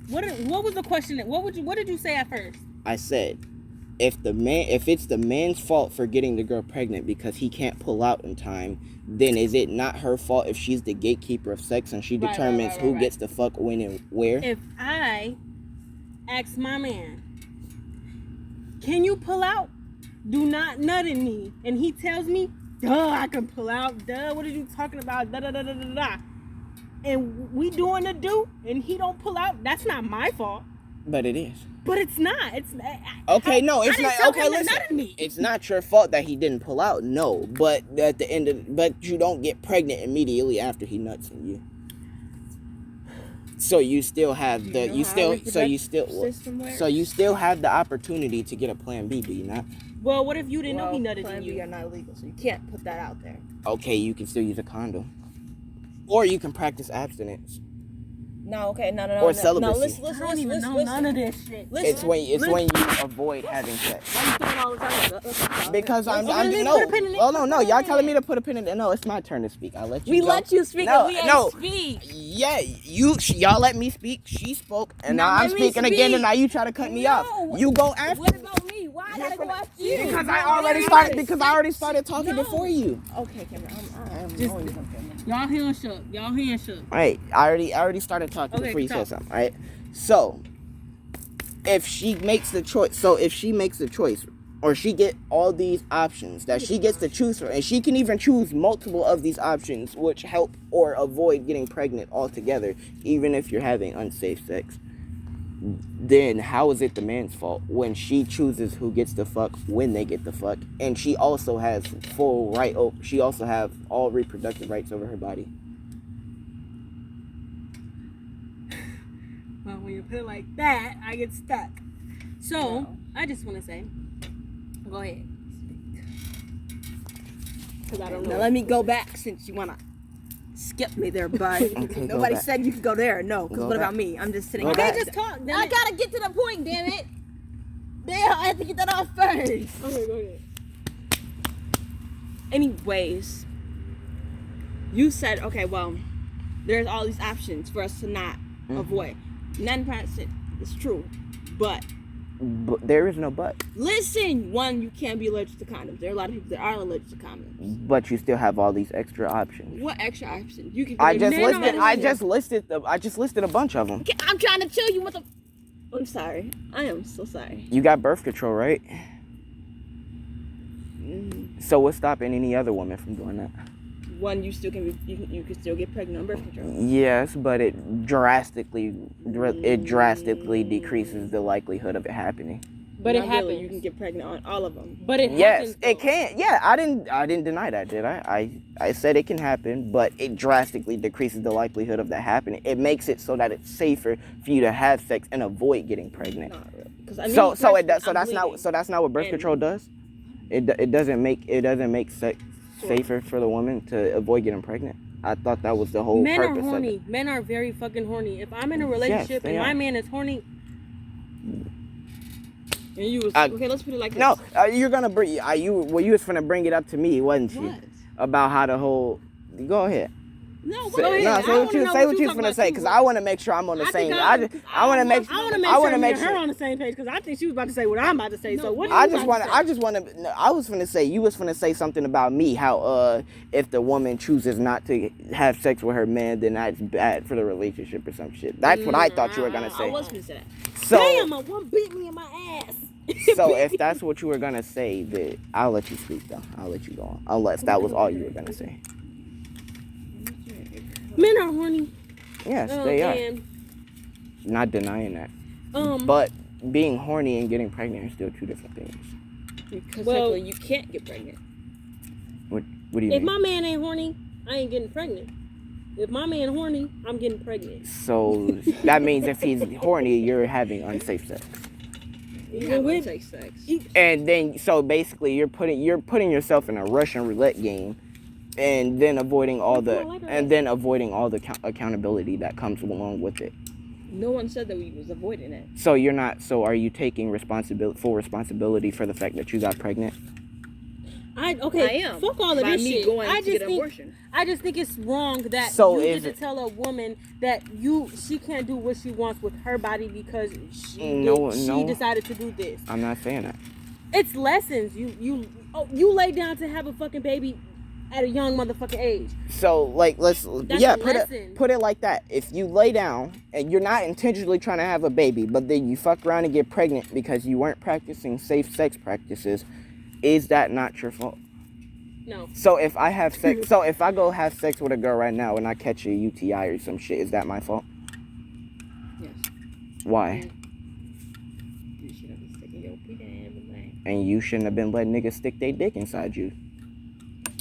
What was the question? What did you say at first? I said, if it's the man's fault for getting the girl pregnant because he can't pull out in time, then is it not her fault if she's the gatekeeper of sex and she determines who gets to fuck when and where? If I ask my man, can you pull out? Do not nut in me. And he tells me, duh, I can pull out. Duh, what are you talking about? Da da da da da da. And we doing a do, and he don't pull out. That's not my fault. But it is. But it's not. It's okay. No, it's not. Okay, listen. Me. It's not your fault that he didn't pull out. No, but at the end of, but you don't get pregnant immediately after he nuts in you. So you still have the so you still have the opportunity to get a plan B, do you not? Well, what if you didn't know he nutted plan in B you? are not illegal, so you can't put that out there. Okay, you can still use a condom, or you can practice abstinence. No, okay, no. Or celibacy. No, listen. I don't even know none of this shit. It's when you avoid having sex. Why you doing all the time? Because I'm no. Y'all telling me to put a pin in it. No, it's my turn to speak. I'll let you. We go. let you speak. No, and we no. ain't speak. Yeah, y'all let me speak. She spoke, and now I'm speaking again, and now you try to cut me off. You go after. What about me? Why I gotta go after you? Because I already started talking before you. Okay, Cameron. I'm Just- always okay. Y'all hands shook. All right, I already started talking before you said something. All right, so if she makes the choice, or she get all these options that she gets to choose from, and she can even choose multiple of these options, which help or avoid getting pregnant altogether, even if you're having unsafe sex. Then how is it the man's fault when she chooses who gets to fuck when they get to fuck, and she also has full right? She also have all reproductive rights over her body. Well, when you put it like that, I get stuck. So No. I just want to say, go ahead. Because I don't know. Now let me go back since you wanna skip me there, bud. Okay, Nobody back. said you could go there. No, because Go what back. about me? I'm just sitting Go here. back. Just talk. Damn I it. gotta get to the point, damn it. Damn, I have to get that off first. Okay, go ahead. Anyways, you said, okay, well, there's all these options for us to not avoid. 9% is true, but There is no but. listen, one, you can't be allergic to condoms. There are a lot of people that are allergic to condoms. But you still have all these extra options. What extra options? You can. I just listed a bunch of them. I'm trying to tell you what the. I'm sorry. I am so sorry. You got birth control, right? So what's stopping any other woman from doing that? One, you still can. You can still get pregnant on birth control. Yes, but it drastically decreases the likelihood of it happening. But Not it really, happens. You can get pregnant on all of them. But it Yes, happens. it can. Yeah, I didn't deny that, did I? I said it can happen, but it drastically decreases the likelihood of that happening. It makes it so that it's safer for you to have sex and avoid getting pregnant. Not really. 'Cause I mean, So that's bleeding. not what birth And- control does. It doesn't make sex safer for the woman to avoid getting pregnant. I thought that was the whole Men are purpose of horny. it. Men are very fucking horny. If I'm in a relationship they and my are. man is horny, And you was I- okay. Let's put it like this. No, you're gonna bring you was gonna bring it up to me, wasn't you? What? About how the whole. Go ahead. No, Say, go ahead. no, I say wanna what you know say what you you was talking gonna about say, too. because I want to make sure I'm on the same. I want to make. I want to make I sure wanna me make and her sure- on the same page because I think she was about to say what I'm about to say. So what? I just want to. I was gonna say you was gonna say something about me. How if the woman chooses not to have sex with her man, then that's bad for the relationship or some shit. That's what I thought you were gonna I say. was gonna say that. So Damn, a one beat me in my ass. so if that's what you were gonna say, then I'll let you speak though. I'll let you go on. Unless that was all you were gonna say. Men are horny. Yes, they are. And, Not denying that. um, But being horny and getting pregnant are still two different things. Because Well- technically you can't get pregnant. What do you if mean? my man ain't horny, I ain't getting pregnant. If my man horny, I'm getting pregnant. So that means if he's horny, you're having unsafe sex. You Yeah, have with- unsafe sex. And then so basically you're putting yourself in a Russian roulette game, and then avoiding all the accountability that comes along with it. No one said that we was avoiding it. So you're not. So are you taking full responsibility for the fact that you got pregnant? I am. Fuck all of by this me shit. going I to just get an think abortion. I just think it's wrong that So you is get to it- tell a woman that she can't do what she wants with her body because she No. decided to do this. I'm not saying that. It's lessons. You lay down to have a fucking baby at a young motherfucking age. So like let's That's yeah a lesson. put it like that. If you lay down and you're not intentionally trying to have a baby, but then you fuck around and get pregnant because you weren't practicing safe sex practices, is that not your fault? No. So if I have sex, so if I go have sex with a girl right now and I catch a UTI or some shit, is that my fault? Yes. Why? You should have been sticking your pee in the leg. And you shouldn't have been letting niggas stick their dick inside you.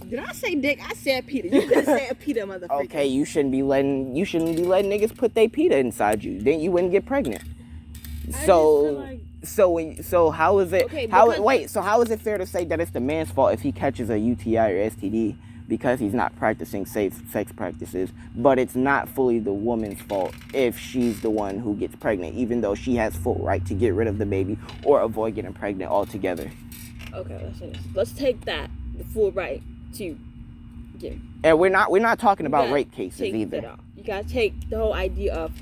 Did I say dick? I said Peter. You could have said Peter, motherfucker. Okay, you shouldn't be letting niggas put their pita inside you. Then you wouldn't get pregnant. So how is it? Okay, So how is it fair to say that it's the man's fault if he catches a UTI or STD because he's not practicing safe sex practices, but it's not fully the woman's fault if she's the one who gets pregnant, even though she has full right to get rid of the baby or avoid getting pregnant altogether? Okay, let's take that, the full right to get. And we're not talking about gotta rape cases take either. that out. You gotta take the whole idea of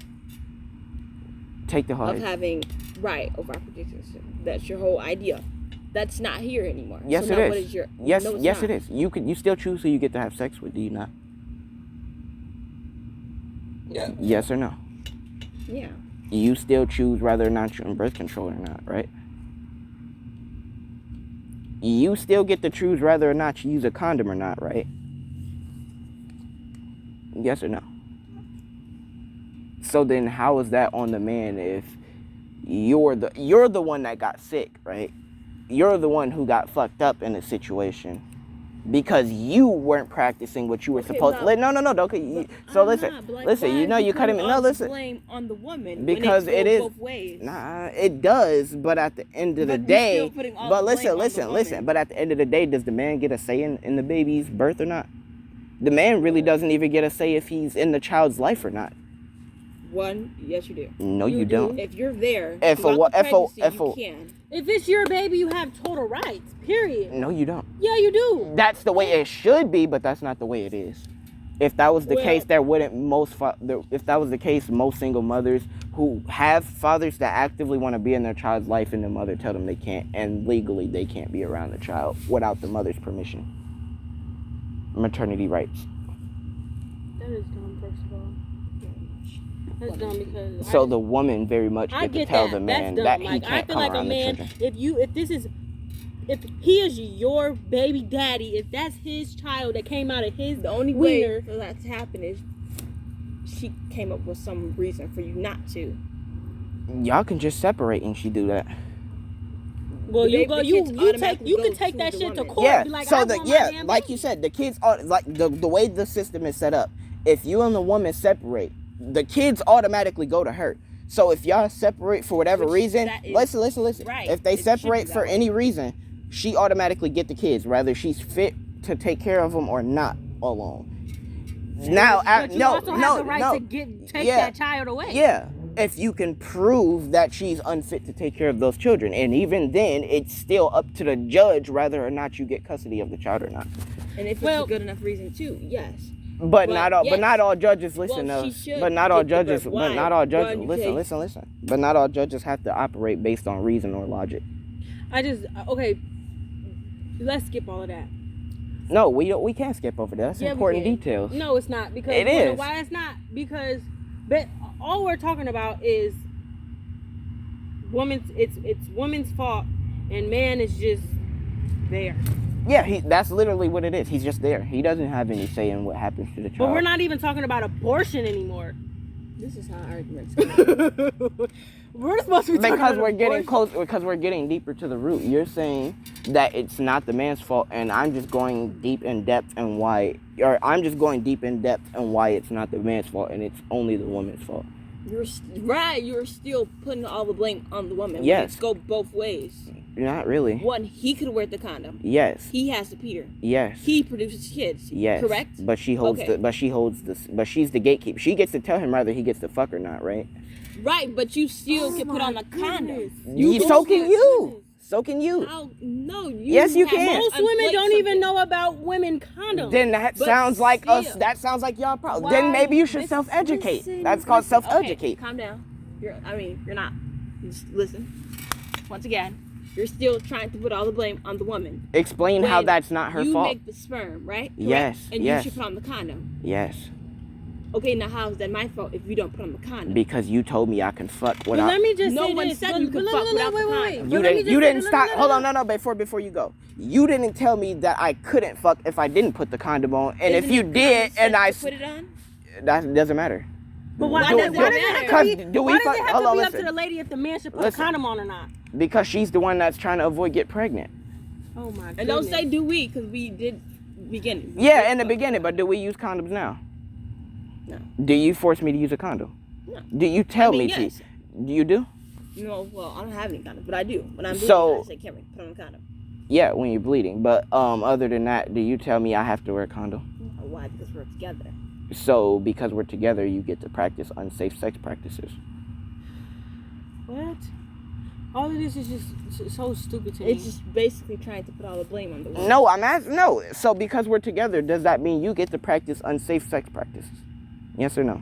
Take the whole. having right over reproductive system. That's your whole idea. That's not here anymore. Yes, so it now is. What is your, Yes, no, it's yes, not. it is. You still choose who you get to have sex with, do you not? Yeah. Yes or no? Yeah. You still choose whether or not you're on birth control or not, right? You still get to choose whether or not you use a condom or not, right? Yes or no? So then how is that on the man if you're the one that got sick, right? You're the one who got fucked up in a situation because you weren't practicing what you were supposed to. No, don't. Okay, so listen. You know you cut him. No, listen. Blame on the woman Because when it goes is. both ways. Nah, it does. But at the end of the But you're day, still putting all but the blame on the listen. woman. But at the end of the day, does the man get a say in the baby's birth or not? The man really doesn't even get a say if he's in the child's life or not. One, yes, you do. No, you don't. If you're there, If a throughout what- the if a- pregnancy, if a- you can. If it's your baby, you have total rights. Period. No, you don't. Yeah, you do. That's the way it should be, but that's not the way it is. If that was the Well- case, there wouldn't if that was the case, most single mothers who have fathers that actively want to be in their child's life and the mother tell them they can't, and legally they can't be around the child without the mother's permission. Maternity rights. That is dumb, first of all. That's dumb because So the woman very much I get to get tell that. the man That's that dumb. he Like, can't I feel come like a around the man, children. if he is your baby daddy, if that's his child that came out of his The only wiener, way for that to happen is she came up with some reason for you not to. Y'all can just separate and she do that. well, The you go, kids you automatically can go take to that the shit to woman. court. Yeah, Be like, so I the want my damn like baby. you said, the kids are like the way the system is set up. If you and the woman separate, the kids automatically go to her. So if y'all separate for whatever Which reason, that is listen. right. If they It should be separate that for way. any reason, she automatically get the kids, whether she's fit to take care of them or not alone. Now, But you also have the right to take Yeah. that child away. Yeah, if you can prove that she's unfit to take care of those children, and even then, it's still up to the judge whether or not you get custody of the child or not. And if Well- it's a good enough reason too, yes. But Well, not all. yes. But not all judges listen Well, to. she should But not all get the judges. birth. But Why? not all judges. One, Listen. But not all judges have to operate based on reason or logic. Okay. Let's skip all of that. No, we can't skip over that. That's Yeah, we important can. details. No, it's not because It you know is. why it's not because, but all we're talking about is woman's. It's woman's fault, and man is just there. Yeah, that's literally what it is. He's just there. He doesn't have any say in what happens to the child. But we're not even talking about abortion anymore. This is how arguments go. We're supposed to be talking because about we're getting abortion. close. Because we're getting deeper to the root. You're saying that it's not the man's fault, and I'm just going deep in depth and why. Or I'm just going deep in depth and why it's not the man's fault and it's only the woman's fault. You're right. You're still putting all the blame on the woman. Yes. It go both ways. Not really. One, he could wear the condom. Yes. He has the Peter. Yes. He produces kids. Yes. Correct. But she holds Okay. but she's the gatekeeper. She gets to tell him whether he gets to fuck or not, right? Right, but you still Oh can put my on the condom. goodness. So can you. So can you. How? No, you. Yes, you have can. Most women unplugged don't even something. know about women condoms. Then that But sounds like us. still. That sounds like y'all problem. Why? Then maybe you should Listen, self-educate. listen, That's called listen. self-educate. Okay, calm down. You're not. You just listen. Once again, you're still trying to put all the blame on the woman. Explain how When that's not her you fault. make the sperm, right? Correct? Yes, And yes. you should put on the condom. Yes, Okay, now how is that my fault if you don't put on the condom? because you told me I can fuck But without. let me just No say one this. said But- you could but fuck no, without wait, the wait, wait. condom. But You let me didn't. just You say- didn't no, stop. no, no, Hold no. on, no. Before you go, you didn't tell me that I couldn't fuck if I didn't put the condom on. And if Isn't you it did, common and I, sense to put it on? that doesn't matter. But why Do- does do- it have to because be? do we Why does fuck- it have hold to on, be up listen. to the lady if the man should put Listen. a condom on or not? Because she's the one that's trying to avoid get pregnant. Oh my goodness. And don't say do we, because we did beginning. Yeah, in the beginning, but do we use condoms now? No. Do you force me to use a condom? No. Do you tell I mean, me yes. to? Do you do? No, well, I don't have any condom, but I do. When I'm bleeding, So- I say, Cameron, put on a condom. Yeah, when you're bleeding. But other than that, do you tell me I have to wear a condom? Why? Because we're together. So because we're together, you get to practice unsafe sex practices. What? All of this is just so stupid to me. It's just basically trying to put all the blame on the woman. No, I'm asking. No. So because we're together, does that mean you get to practice unsafe sex practices? Yes or no?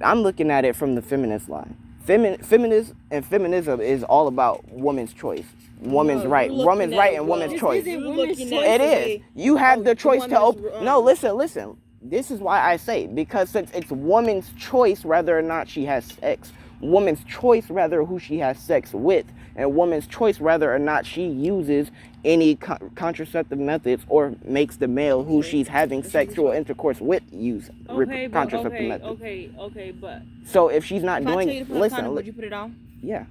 I'm looking at it from the feminist line. Feminism is all about woman's choice, woman's No, right, you're woman's looking right, at and it woman's This wrong. choice. isn't You're women's looking choice. at It the is. You have oh, the choice woman to is open. wrong. No, listen. This is why I say, because since it's woman's choice whether or not she has sex, woman's choice rather who she has sex with, and woman's choice whether or not she uses any contraceptive methods or makes the male who she's having sexual intercourse with use contraceptive methods. Okay, but So if she's not If I doing, tell you to put on a listen, condom, would you put it on? yeah.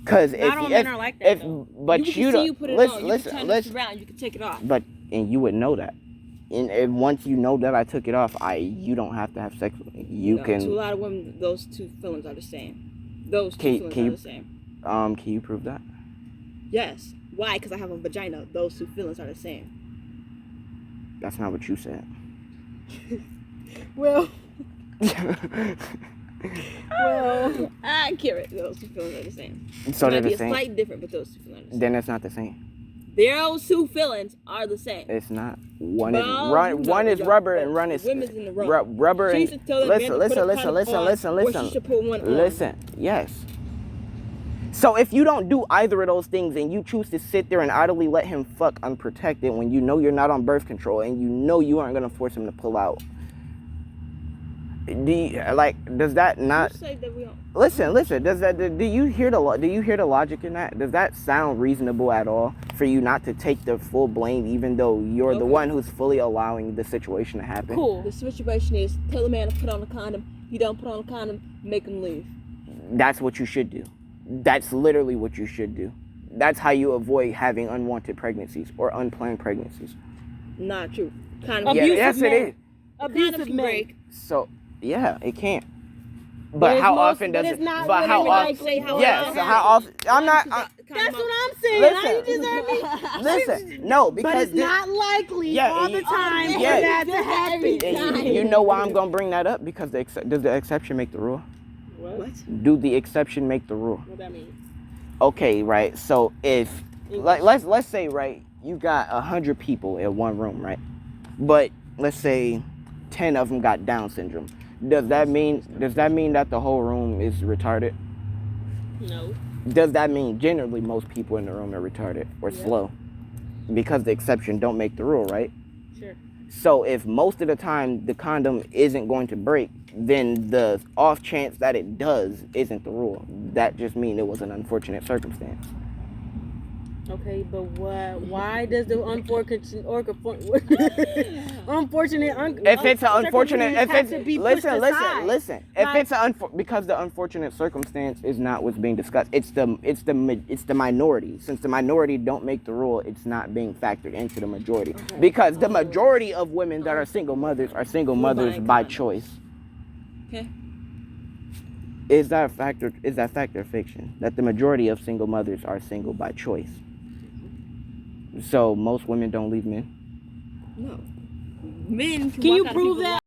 Because Not all men are like that, though. but you you can don't see you put it listen, on. You listen, can turn listen. this around. You can take it off. But and you would know that. And once you know that I took it off, you don't have to have sex with me. You No, can. To a lot of women, those two feelings are the same. Those two feelings can are you- the same. Can you prove that? Yes. Why? Because I have a vagina. Those two feelings are the same. That's not what you said. well, Accurate. Those two feelings are the same. So It they're might be the a same. slight different, but those two feelings are the same. Then it's not the same. Those two feelings are the same. It's not. One is Well, one is no, rubber no, and one is women's in the wrong. rubber She and should tell that man to put a condom on, or she should put one on. listen. Yes. So if you don't do either of those things and you choose to sit there and idly let him fuck unprotected when you know you're not on birth control and you know you aren't gonna force him to pull out, does that not? You say that we don't. Listen. Do you hear the logic in that? Does that sound reasonable at all for you not to take the full blame, even though you're the Okay. one who's fully allowing the situation to happen? cool. The situation is tell the man to put on a condom. He don't put on a condom, make him leave. That's what you should do. That's literally what you should do. That's how you avoid having unwanted pregnancies or unplanned pregnancies. Not true. Condom. Yeah, Abusive yes, it men. is. Abusive Condom men. break. So yeah, it can't. But But it's how most- often but does it's it? not But how women often? like say how Yes. often So how often? I'm not. That's what I'm saying. Listen. Now you just heard me. Listen. No, But because it's not likely Yeah, all the time yeah. for that to happen. and you know why I'm gonna bring that up? Because does the exception make the rule? What? Do the exception make the rule? What that mean? Okay, right. So if let's say right, you got 100 people in one room, right? But let's say 10 of them got Down syndrome. Does that mean that the whole room is retarded? No. Does that mean generally most people in the room are retarded or slow? Because the exception don't make the rule, right? Sure. So if most of the time the condom isn't going to break, then the off chance that it does isn't the rule. That just means it was an unfortunate circumstance. Okay, but what? Why does the unfortunate If it's an unfortunate, if have to it's be pushed aside? listen. If it's because the unfortunate circumstance is not what's being discussed. It's the minority. Since the minority don't make the rule, it's not being factored into the majority. Because the majority of women that are single mothers are single mothers by choice. Okay. Is that fact or fiction? That the majority of single mothers are single by choice. So most women don't leave men. No. Men Can you walk out of prove people's that?